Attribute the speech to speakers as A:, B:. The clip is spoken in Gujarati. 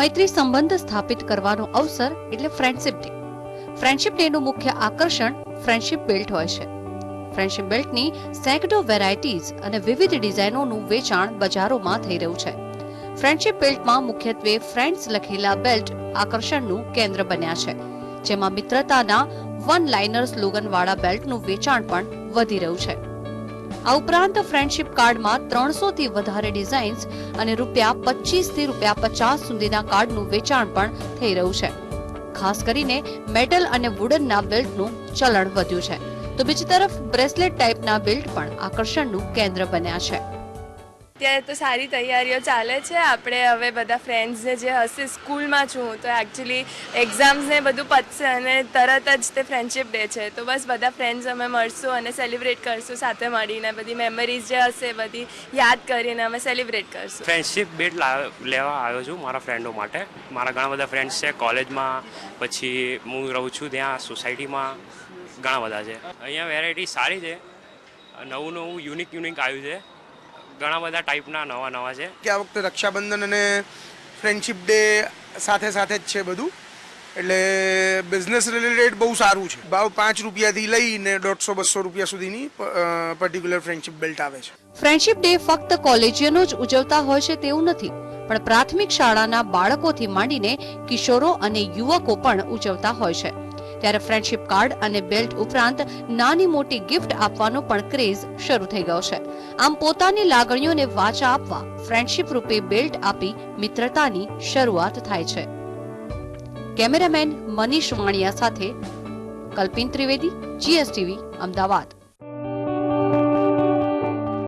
A: મૈત્રી સંબંધ સ્થાપિત કરવાનો અવસર એટલે ફ્રેન્ડશિપ ડે. ફ્રેન્ડશિપ ડે નું મુખ્ય આકર્ષણ ફ્રેન્ડશિપ બેલ્ટ હોય છે. ફ્રેન્ડશિપ બેલ્ટની સેંકડો વેરાયટીઝ અને વિવિધ ડિઝાઇનોનું વેચાણ બજારોમાં થઈ રહ્યું છે. ફ્રેન્ડશિપ બેલ્ટમાં મુખ્યત્વે ફ્રેન્ડ્સ લખેલા બેલ્ટ આકર્ષણનું કેન્દ્ર બન્યા છે, જેમાં મિત્રતાના વન લાઇનર સ્લોગન વાળા બેલ્ટનું વેચાણ પણ વધી રહ્યું છે. આ ઉપરાંત ફ્રેન્ડશિપ કાર્ડમાં 300 થી વધારે ડિઝાઇન્સ અને ₹25 થી ₹50 સુધીના કાર્ડનું વેચાણ પણ થઈ રહ્યું છે. ખાસ કરીને મેટલ અને વુડનના બેલ્ટનું ચલણ વધ્યું છે, તો બીજી તરફ બ્રેસલેટ ટાઈપના બેલ્ટ પણ આકર્ષણનું કેન્દ્ર બન્યા છે.
B: અત્યારે તો સારી તૈયારીઓ ચાલે છે. આપણે હવે બધા ફ્રેન્ડ્સને જે હશે, સ્કૂલમાં છું તો એકચ્યુઅલી એક્ઝામ્સને બધું પતશે અને તરત જ તે ફ્રેન્ડશિપ ડે છે, તો બસ બધા ફ્રેન્ડ્સ અમે મળશું અને સેલિબ્રેટ કરશું સાથે મળીને. બધી મેમરીઝ જે હશે બધી યાદ કરીને અમે સેલિબ્રેટ કરશું.
C: ફ્રેન્ડશિપ બેટ લેવા આવ્યો છું મારા ફ્રેન્ડો માટે. મારા ઘણા બધા ફ્રેન્ડ્સ છે કોલેજમાં, પછી હું રહું છું ત્યાં સોસાયટીમાં, ઘણા બધા છે. અહીંયા વેરાયટી સારી છે, નવું યુનિક આવ્યું છે, ઘણા બધા ટાઈપના નવા છે.
D: કે આ વખતે રક્ષાબંધન અને ફ્રેન્ડશિપ ડે સાથે જ છે બધું, એટલે બિઝનેસ રિલેટેડ બહુ સારું છે. ભાવ ₹5થી લઈને ₹150-200 સુધીની પર્ટિક્યુલર ફ્રેન્ડશિપ બેલ્ટ આવે છે.
A: ફ્રેન્ડશિપ ડે ફક્ત કોલેજિયનો જ ઉજવતા હોય છે તેવું નથી, પણ પ્રાથમિક શાળાના બાળકોથી માંડીને કિશોરો અને યુવકો પણ ઉજવતા હોય છે. ત્યારે ફ્રેન્ડશિપ કાર્ડ અને બેલ્ટ ઉપરાંત નાની મોટી ગિફ્ટ આપવાનો પણ ક્રેઝ શરૂ થઈ ગયો છે. આમ પોતાની લાગણીઓને વાચા આપવા ફ્રેન્ડશિપ રૂપે બેલ્ટ આપી મિત્રતાની શરૂઆત થાય છે. કેમેરામેન મનીષ વાણિયા સાથે કલ્પિન ત્રિવેદી, GSTV, અમદાવાદ.